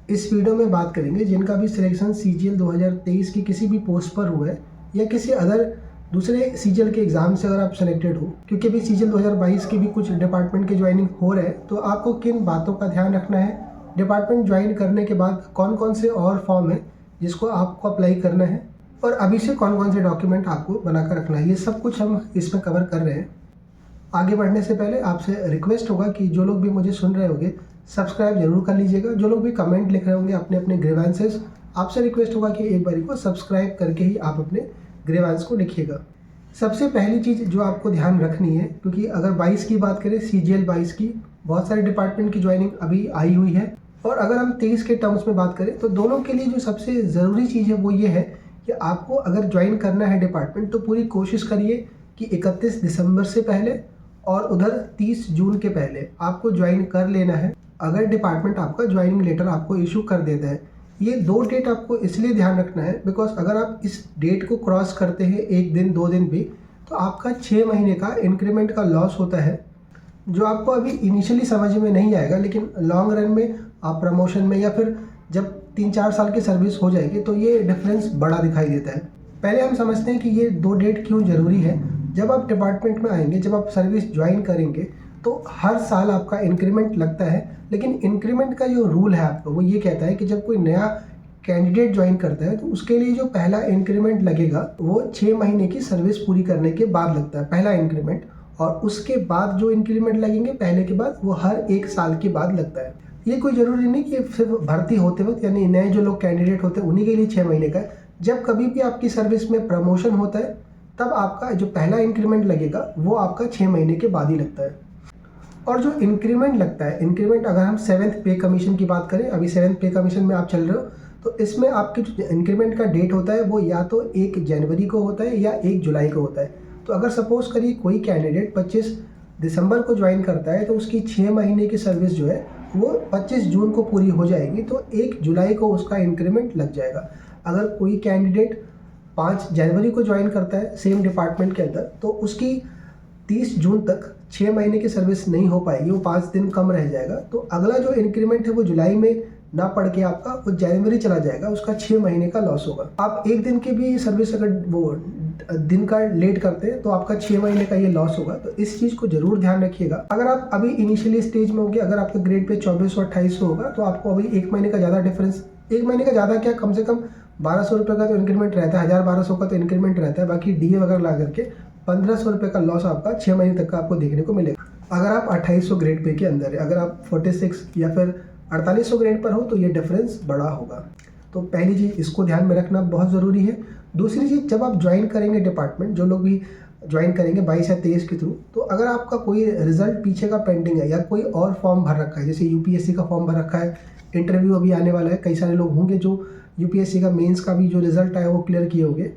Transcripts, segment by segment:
इस वीडियो में बात करेंगे जिनका भी सिलेक्शन CGL 2023 की किसी भी पोस्ट पर हुआ है या किसी अदर दूसरे CGL के एग्ज़ाम से अगर आप सेलेक्टेड हो, क्योंकि अभी CGL 2022 की भी कुछ डिपार्टमेंट की ज्वाइनिंग हो रहा है, तो आपको किन बातों का ध्यान रखना है, डिपार्टमेंट ज्वाइन करने के बाद कौन कौन से और फॉर्म है जिसको आपको अप्लाई करना है और अभी से कौन कौन से डॉक्यूमेंट आपको बनाकर रखना है, ये सब कुछ हम इसमें कवर कर रहे हैं। आगे बढ़ने से पहले आपसे रिक्वेस्ट होगा कि जो लोग भी मुझे सुन रहे होंगे सब्सक्राइब जरूर कर लीजिएगा। जो लोग भी कमेंट लिख रहे होंगे अपने अपने ग्रीवेंसेस, आपसे रिक्वेस्ट होगा कि एक बारी को सब्सक्राइब करके ही आप अपने ग्रीवेंस को लिखिएगा। सबसे पहली चीज़ जो आपको ध्यान रखनी है, क्योंकि अगर 22 की बात करें CGL 22 की बहुत सारे डिपार्टमेंट की ज्वाइनिंग अभी आई हुई है, और अगर हम 23 के टर्म्स में बात करें तो दोनों के लिए जो सबसे ज़रूरी चीज़ है वो ये है कि आपको अगर ज्वाइन करना है डिपार्टमेंट तो पूरी कोशिश करिए कि 31 दिसंबर से पहले और उधर 30 जून के पहले आपको ज्वाइन कर लेना है। अगर डिपार्टमेंट आपका ज्वाइनिंग लेटर आपको इशू कर देता है, ये 2 डेट आपको इसलिए ध्यान रखना है बिकॉज अगर आप इस डेट को क्रॉस करते हैं 1 दिन 2 दिन भी, तो आपका 6 महीने का इंक्रीमेंट का लॉस होता है, जो आपको अभी इनिशियली समझ में नहीं आएगा, लेकिन लॉन्ग रन में आप प्रमोशन में या फिर जब 3-4 साल की सर्विस हो जाएगी तो ये डिफरेंस बड़ा दिखाई देता है। पहले हम समझते हैं कि ये 2 डेट क्यों ज़रूरी है। जब आप डिपार्टमेंट में आएंगे, जब आप सर्विस ज्वाइन करेंगे तो हर साल आपका इंक्रीमेंट लगता है, लेकिन इंक्रीमेंट का जो रूल है आपका वो ये कहता है कि जब कोई नया कैंडिडेट ज्वाइन करता है तो उसके लिए जो पहला इंक्रीमेंट लगेगा वो 6 महीने की सर्विस पूरी करने के बाद लगता है, पहला इंक्रीमेंट। और उसके बाद जो इंक्रीमेंट लगेंगे पहले के बाद वो हर 1 साल के बाद लगता है। ये कोई ज़रूरी नहीं कि सिर्फ भर्ती होते वक्त, यानी नए जो लोग कैंडिडेट होते हैं उन्हीं के लिए 6 महीने का है। जब कभी भी आपकी सर्विस में प्रमोशन होता है तब आपका जो पहला इंक्रीमेंट लगेगा वो आपका 6 महीने के बाद ही लगता है। और जो इंक्रीमेंट लगता है, इंक्रीमेंट अगर हम 7th पे कमीशन की बात करें, अभी 7th पे कमीशन में आप चल रहे हो, तो इसमें आपकी जो इंक्रीमेंट का डेट होता है वो या तो 1 जनवरी को होता है या 1 जुलाई को होता है। तो अगर सपोज करिए कोई कैंडिडेट 25 दिसंबर को ज्वाइन करता है तो उसकी 6 महीने की सर्विस जो है वो 25 जून को पूरी हो जाएगी, तो 1 जुलाई को उसका इंक्रीमेंट लग जाएगा। अगर कोई कैंडिडेट 5 जनवरी को ज्वाइन करता है सेम डिपार्टमेंट के अंदर, तो उसकी 30 जून तक 6 महीने की सर्विस नहीं हो पाएगी, वो 5 दिन कम रह जाएगा। तो अगला जो इंक्रीमेंट है वो जुलाई में ना पड़ के आपका वो जनवरी चला जाएगा, उसका 6 महीने का लॉस होगा। आप 1 दिन की भी सर्विस अगर वो दिन का लेट करते हैं तो आपका 6 महीने का ये लॉस होगा। तो इस चीज़ को जरूर ध्यान रखिएगा। अगर आप अभी इनिशियली स्टेज में होंगे, अगर आपका ग्रेड पे 2400 2800 होगा तो आपको अभी 1 महीने का ज़्यादा डिफरेंस, 1 महीने का ज़्यादा क्या, कम से कम 1200 रुपये का तो इंक्रीमेंट रहता है, 1000-1200 का तो इंक्रीमेंट रहता है, बाकी DA वगैरह ला करके 1500 रुपये का लॉस आपका 6 महीने तक का आपको देखने को मिलेगा। अगर आप 2800 ग्रेड पे के अंदर है, अगर आप 46 या फिर 4800 ग्रेड पर हो तो ये डिफरेंस बड़ा होगा। तो पहली चीज़ इसको ध्यान में रखना बहुत ज़रूरी है। दूसरी चीज़, जब आप ज्वाइन करेंगे डिपार्टमेंट, जो लोग भी ज्वाइन करेंगे 22 या 23 के थ्रू, तो अगर आपका कोई रिजल्ट पीछे का पेंडिंग है या कोई और फॉर्म भर रखा है, जैसे UPSC का फॉर्म भर रखा है, इंटरव्यू अभी आने वाला है, कई सारे लोग होंगे जो UPSC का मेंस का भी जो रिजल्ट आया वो क्लियर किए होंगे,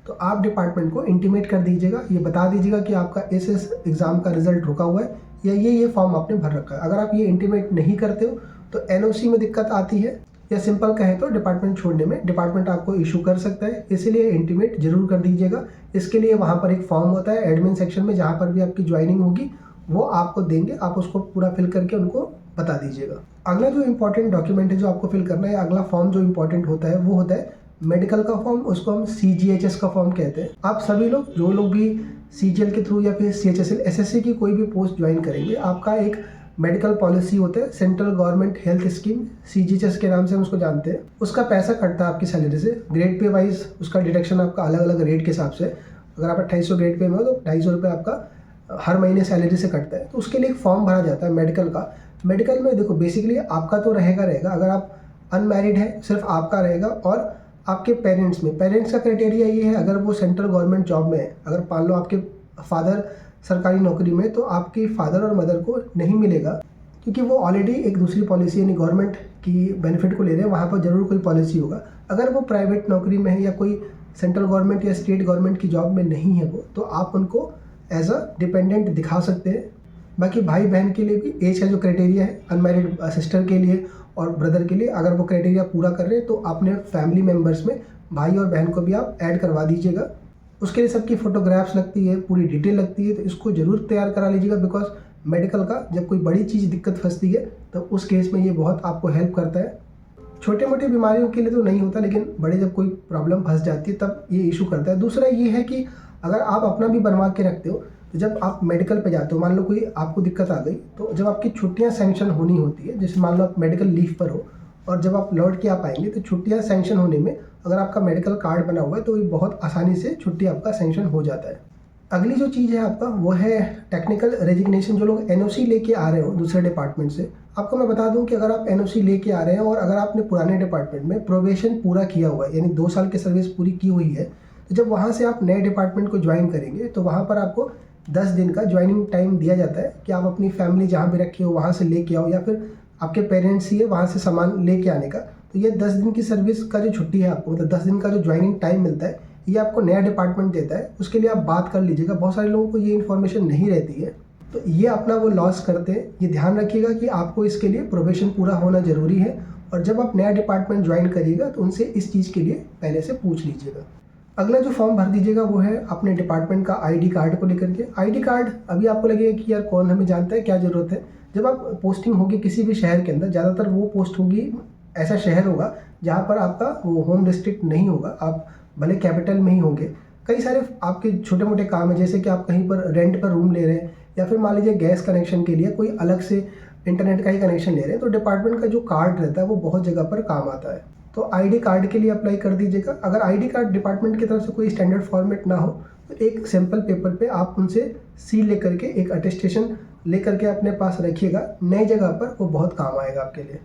तो आप डिपार्टमेंट को इंटीमेट कर दीजिएगा, ये बता दीजिएगा कि आपका इस एग्ज़ाम का रिजल्ट रुका हुआ है या ये फॉर्म आपने भर रखा है। अगर आप ये इंटीमेट नहीं करते हो तो NOC में दिक्कत आती है, या सिंपल कहें तो डिपार्टमेंट छोड़ने में डिपार्टमेंट आपको इशू कर सकता है, इसीलिए इंटीमेट जरूर कर दीजिएगा। इसके लिए वहाँ पर एक फॉर्म होता है एडमिन सेक्शन में, जहाँ पर भी आपकी ज्वाइनिंग होगी वो आपको देंगे, आप उसको पूरा फिल करके उनको बता दीजिएगा। अगला जो इंपॉर्टेंट डॉक्यूमेंट है जो आपको फिल करना है, अगला फॉर्म जो इंपॉर्टेंट होता है वो होता है मेडिकल का फॉर्म, उसको हम CGHS का फॉर्म कहते हैं। आप सभी लोग जो लोग भी CGL के थ्रू या फिर CHSL SSC की कोई भी पोस्ट ज्वाइन करेंगे, आपका एक मेडिकल पॉलिसी होता है, central government health scheme, CGHS के नाम से हम उसको जानते हैं। उसका पैसा कटता है आपकी सैलरी से, ग्रेड पे वाइज उसका डिडक्शन आपका अलग अलग रेट के हिसाब से। अगर आप 2800 ग्रेड पे में हो तो 250 रुपये आपका हर महीने सैलरी से कटता है। तो उसके लिए एक फॉर्म भरा जाता है मेडिकल का। मेडिकल में देखो बेसिकली आपका तो रहेगा, अगर आप अनमैरिड है सिर्फ आपका रहेगा, और आपके पेरेंट्स में, पेरेंट्स का क्राइटेरिया ये है, अगर वो सेंट्रल गवर्नमेंट जॉब में है, अगर मान लो आपके फादर सरकारी नौकरी में, तो आपके फादर और मदर को नहीं मिलेगा, क्योंकि वो ऑलरेडी एक दूसरी पॉलिसी यानी गवर्नमेंट की बेनिफिट को ले रहे हैं, वहाँ पर जरूर कोई पॉलिसी होगा। अगर वो प्राइवेट नौकरी में है या कोई सेंट्रल गवर्नमेंट या स्टेट गवर्नमेंट की जॉब में नहीं है वो, तो आप उनको एज अ डिपेंडेंट दिखा सकते हैं। बाकी भाई बहन के लिए भी एज का जो क्राइटेरिया है, अनमैरिड सिस्टर के लिए और ब्रदर के लिए, अगर वो क्राइटेरिया पूरा कर रहे हैं तो अपने फैमिली मेम्बर्स में भाई और बहन को भी आप ऐड करवा दीजिएगा। उसके लिए सबकी फ़ोटोग्राफ्स लगती है, पूरी डिटेल लगती है, तो इसको ज़रूर तैयार करा लीजिएगा। बिकॉज मेडिकल का जब कोई बड़ी चीज़ दिक्कत फंसती है तो उस केस में ये बहुत आपको हेल्प करता है। छोटे मोटे बीमारियों के लिए तो नहीं होता, लेकिन बड़े जब कोई प्रॉब्लम फंस जाती है तब ये इशू करता है। दूसरा ये है कि अगर आप अपना भी बनवा के रखते हो तो जब आप मेडिकल पे जाते हो, मान लो कोई आपको दिक्कत आ गई, तो जब आपकी छुट्टियां सैंक्शन होनी होती है, जैसे मान लो आप मेडिकल लीव पर हो और जब आप लौट के आप आएंगे तो छुट्टियां सैंक्शन होने में अगर आपका मेडिकल कार्ड बना हुआ है तो ये बहुत आसानी से छुट्टी आपका सैंक्शन हो जाता है। अगली जो चीज़ है आपका वो है टेक्निकल रेजिग्नेशन। जो लोग एनओसी लेके आ रहे हो दूसरे डिपार्टमेंट से, आपको मैं बता दूं कि अगर आप एनओसी लेके आ रहे हैं और अगर आपने पुराने डिपार्टमेंट में प्रोबेशन पूरा किया हुआ है, यानी 2 साल की सर्विस पूरी की हुई है, तो जब वहाँ से आप नए डिपार्टमेंट को ज्वाइन करेंगे तो वहाँ पर आपको 10 दिन का ज्वाइनिंग टाइम दिया जाता है कि आप अपनी फैमिली जहाँ भी रखी हो वहाँ से लेके आओ, या फिर आपके पेरेंट्स ही है वहाँ से सामान लेके आने का। तो ये 10 दिन की सर्विस का जो छुट्टी है आपको, मतलब 10 दिन का जो ज्वाइनिंग टाइम मिलता है, ये आपको नया डिपार्टमेंट देता है। उसके लिए आप बात कर लीजिएगा, बहुत सारे लोगों को ये इन्फॉर्मेशन नहीं रहती है, तो ये अपना वो लॉस करते हैं। ये ध्यान रखिएगा कि आपको इसके लिए प्रोबेशन पूरा होना ज़रूरी है, और जब आप नया डिपार्टमेंट ज्वाइन करिएगा तो उनसे इस चीज़ के लिए पहले से पूछ लीजिएगा। अगला जो फॉर्म भर दीजिएगा वो है अपने डिपार्टमेंट का आईडी कार्ड को लेकर के। आईडी कार्ड अभी आपको लगेगा कि यार कौन हमें जानता है, क्या ज़रूरत है। जब आप पोस्टिंग होगी किसी भी शहर के अंदर, ज़्यादातर वो पोस्ट होगी, ऐसा शहर होगा जहाँ पर आपका वो होम डिस्ट्रिक्ट नहीं होगा, आप भले कैपिटल में ही होंगे। कई सारे आपके छोटे मोटे काम है, जैसे कि आप कहीं पर रेंट पर रूम ले रहे हैं, या फिर मान लीजिए गैस कनेक्शन के लिए कोई अलग से इंटरनेट का ही कनेक्शन ले रहे हैं, तो डिपार्टमेंट का जो कार्ड रहता है वो बहुत जगह पर काम आता है। तो आईडी कार्ड के लिए अप्लाई कर दीजिएगा। अगर आईडी कार्ड डिपार्टमेंट की तरफ से कोई स्टैंडर्ड फॉर्मेट ना हो तो एक सिंपल पेपर पे आप उनसे सील लेकर के, एक अटेस्टेशन लेकर के अपने पास रखिएगा। नई जगह पर वो बहुत काम आएगा आपके लिए।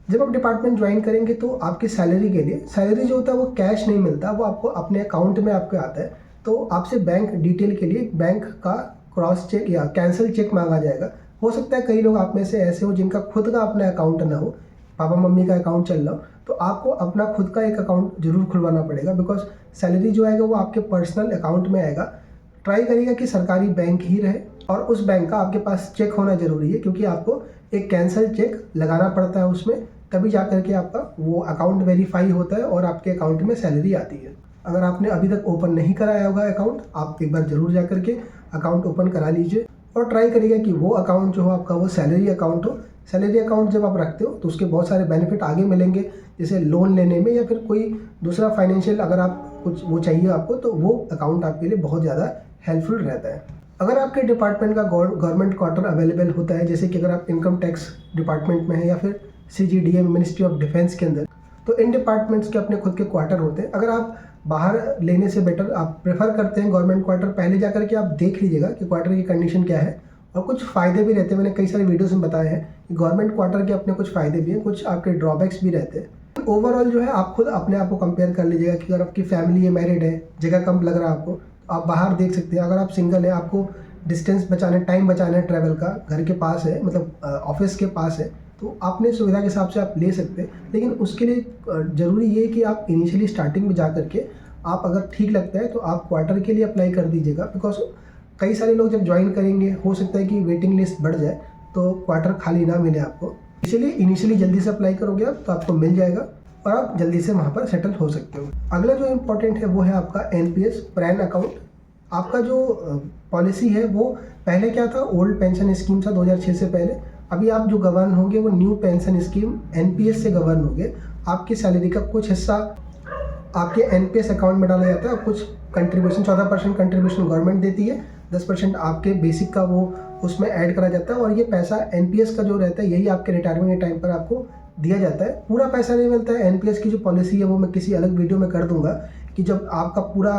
जब आप डिपार्टमेंट ज्वाइन करेंगे तो आपकी सैलरी के लिए, सैलरी जो होता है वो कैश नहीं मिलता, वो आपको अपने अकाउंट में आपके आता है। तो आपसे बैंक डिटेल के लिए बैंक का क्रॉस चेक या कैंसिल चेक मांगा जाएगा। हो सकता है कई लोग आप में से ऐसे हो जिनका खुद का अपना अकाउंट ना हो, पापा मम्मी का अकाउंट चल रहा हो, तो आपको अपना खुद का एक अकाउंट जरूर खुलवाना पड़ेगा, बिकॉज सैलरी जो आएगा वो आपके पर्सनल अकाउंट में आएगा। ट्राई करिएगा कि सरकारी बैंक ही रहे और उस बैंक का आपके पास चेक होना जरूरी है, क्योंकि आपको एक कैंसिल चेक लगाना पड़ता है उसमें, तभी जा करके आपका वो अकाउंट वेरीफाई होता है और आपके अकाउंट में सैलरी आती है। अगर आपने अभी तक ओपन नहीं कराया होगा अकाउंट, आप एक बार जरूर जा करके अकाउंट ओपन करा लीजिए, और ट्राई करिएगा कि वो अकाउंट जो हो आपका वो सैलरी अकाउंट हो। सैलरी अकाउंट जब आप रखते हो तो उसके बहुत सारे बेनिफिट आगे मिलेंगे, जैसे लोन लेने में या फिर कोई दूसरा फाइनेंशियल अगर आप कुछ वो चाहिए आपको, तो वो अकाउंट आपके लिए बहुत ज़्यादा हेल्पफुल रहता है। अगर आपके डिपार्टमेंट का गवर्नमेंट क्वार्टर अवेलेबल होता है, जैसे कि अगर आप इनकम टैक्स डिपार्टमेंट में है या फिर CGDM मिनिस्ट्री ऑफ डिफेंस के अंदर, तो इन डिपार्टमेंट्स के अपने खुद के क्वार्टर होते हैं। अगर आप बाहर लेने से बेटर आप प्रेफर करते हैं गवर्नमेंट क्वार्टर, पहले जा करके आप देख लीजिएगा कि क्वार्टर की कंडीशन क्या है, और कुछ फ़ायदे भी रहते हैं। मैंने कई सारे वीडियोस में बताया है कि गवर्नमेंट क्वार्टर के अपने कुछ फ़ायदे भी हैं, कुछ आपके ड्रॉबैक्स भी रहते हैं। ओवरऑल जो है आप खुद अपने आप को कंपेयर कर लीजिएगा कि अगर आपकी फैमिली है, मैरिड है, जगह कम लग रहा है आपको, तो आप बाहर देख सकते हैं। अगर आप सिंगल है, आपको डिस्टेंस बचाना, टाइम बचाना है ट्रैवल का, घर के पास है, मतलब ऑफिस के पास है, तो अपने सुविधा के हिसाब से आप ले सकते हैं। लेकिन उसके लिए ज़रूरी ये है कि आप इनिशियली स्टार्टिंग में जा करके आप अगर ठीक लगता है तो आप क्वार्टर के लिए अप्लाई कर दीजिएगा, बिकॉज कई सारे लोग जब ज्वाइन करेंगे हो सकता है कि वेटिंग लिस्ट बढ़ जाए तो क्वार्टर खाली ना मिले आपको। इसलिए इनिशियली जल्दी से अप्लाई करोगे आप तो आपको मिल जाएगा और आप जल्दी से वहाँ पर सेटल हो सकते हो। अगला जो इम्पोर्टेंट है वो है आपका NPS पैन अकाउंट। आपका जो पॉलिसी है वो पहले क्या था, ओल्ड पेंशन स्कीम था 2006 से पहले। अभी आप जो गवर्न होंगे वो न्यू पेंशन स्कीम NPS से गवर्न होंगे। आपकी सैलरी का कुछ हिस्सा आपके NPS अकाउंट में डाला जाता है, और कुछ कंट्रीब्यूशन 14% कंट्रीब्यूशन गवर्नमेंट देती है, 10% आपके बेसिक का वो उसमें ऐड करा जाता है, और ये पैसा NPS का जो रहता है यही आपके रिटायरमेंट के टाइम पर आपको दिया जाता है। पूरा पैसा नहीं मिलता है। NPS की जो पॉलिसी है वो मैं किसी अलग वीडियो में कर दूंगा कि जब आपका पूरा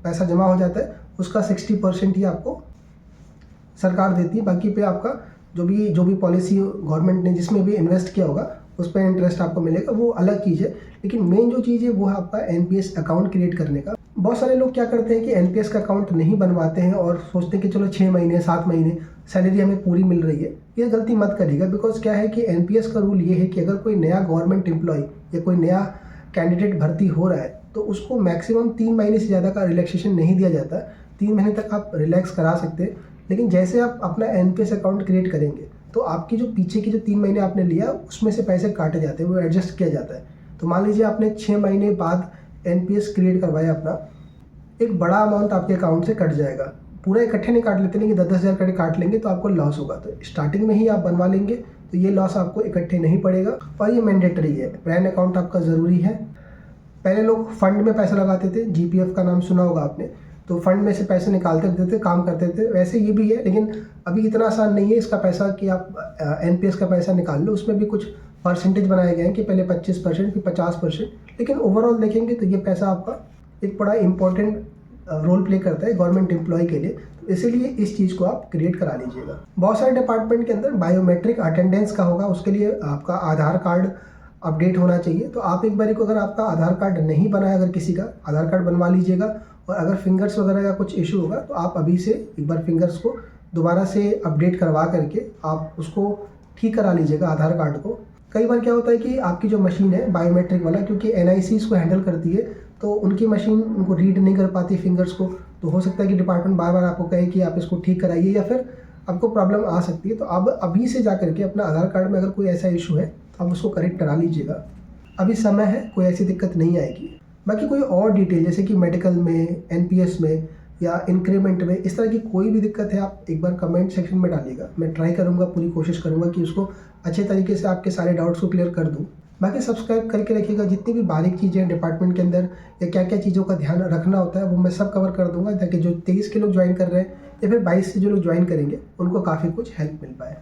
पैसा जमा हो जाता है उसका 60% ही आपको सरकार देती है, बाकी पे आपका जो भी पॉलिसी गवर्नमेंट ने जिसमें भी इन्वेस्ट किया होगा उस पर इंटरेस्ट आपको मिलेगा, वो अलग चीज़ है। लेकिन मेन जो चीज़ है वो है आपका NPS अकाउंट क्रिएट करने का। बहुत सारे लोग क्या करते हैं कि NPS का अकाउंट नहीं बनवाते हैं और सोचते हैं कि चलो 6 महीने 7 महीने सैलरी हमें पूरी मिल रही है। ये गलती मत करिएगा, बिकॉज क्या है कि NPS का रूल ये है कि अगर कोई नया गवर्नमेंट एम्प्लॉय या कोई नया कैंडिडेट भर्ती हो रहा है तो उसको मैक्सिमम 3 महीने से ज़्यादा का रिलैक्सेशन नहीं दिया जाता। 3 महीने तक आप रिलैक्स करा सकते हैं, लेकिन जैसे आप अपना NPS अकाउंट क्रिएट करेंगे तो आपकी जो पीछे की जो 3 महीने आपने लिया उसमें से पैसे काटे जाते हैं, वो एडजस्ट किया जाता है। तो मान लीजिए आपने 6 महीने बाद NPS क्रिएट करवाया अपना, एक बड़ा अमाउंट आपके अकाउंट से कट जाएगा। पूरा इकट्ठे नहीं काट लेते, नहीं कि 10,000 काट लेंगे तो आपको लॉस होगा। तो स्टार्टिंग में ही आप बनवा लेंगे तो ये लॉस आपको इकट्ठे नहीं पड़ेगा और ये मैंडेटरी है। पैन अकाउंट आपका ज़रूरी है। पहले लोग फंड में पैसा लगाते थे, जीपीएफ का नाम सुना होगा आपने, तो फंड में से पैसे निकालते रहते थे, काम करते थे। वैसे ये भी है, लेकिन अभी इतना आसान नहीं है इसका पैसा कि आप एनपीएस का पैसा निकाल लो। उसमें भी कुछ परसेंटेज बनाए गए हैं कि पहले 25% फिर 50%, लेकिन ओवरऑल देखेंगे तो ये पैसा आपका एक बड़ा इंपॉर्टेंट रोल प्ले करता है गवर्नमेंट एम्प्लॉय के लिए। तो इसीलिए इस चीज़ को आप क्रिएट करा लीजिएगा। बहुत सारे डिपार्टमेंट के अंदर बायोमेट्रिक अटेंडेंस का होगा, उसके लिए आपका आधार कार्ड अपडेट होना चाहिए। तो आप एक बार को अगर आपका आधार कार्ड नहीं बना है, अगर किसी का आधार कार्ड बनवा लीजिएगा। और अगर फिंगर्स वगैरह का कुछ इशू होगा तो आप अभी से एक बार फिंगर्स को दोबारा से अपडेट करवा करके आप उसको ठीक करा लीजिएगा आधार कार्ड को। कई बार क्या होता है कि आपकी जो मशीन है बायोमेट्रिक वाला, क्योंकि एनआईसी इसको हैंडल करती है, तो उनकी मशीन उनको रीड नहीं कर पाती फिंगर्स को। तो हो सकता है कि डिपार्टमेंट बार बार आपको कहे कि आप इसको ठीक कराइए, या फिर आपको प्रॉब्लम आ सकती है। तो अब अभी से जा करके अपना आधार कार्ड में अगर कोई ऐसा इशू है तो आप उसको करेक्ट करा लीजिएगा। अभी समय है, कोई ऐसी दिक्कत नहीं आएगी। बाकी कोई और डिटेल जैसे कि मेडिकल में, एनपीएस में या इंक्रीमेंट में, इस तरह की कोई भी दिक्कत है आप एक बार कमेंट सेक्शन में डालिएगा। मैं ट्राई करूँगा, पूरी कोशिश करूँगा कि उसको अच्छे तरीके से आपके सारे डाउट्स को क्लियर कर दूँ। बाकी सब्सक्राइब करके रखिएगा, जितनी भी बारीक चीज़ें हैं डिपार्टमेंट के अंदर या क्या क्या चीज़ों का ध्यान रखना होता है वो मैं सब कवर कर दूँगा, ताकि जो 23 के लोग ज्वाइन कर रहे हैं या फिर 22 से जो लोग ज्वाइन करेंगे उनको काफ़ी कुछ हेल्प मिल पाए।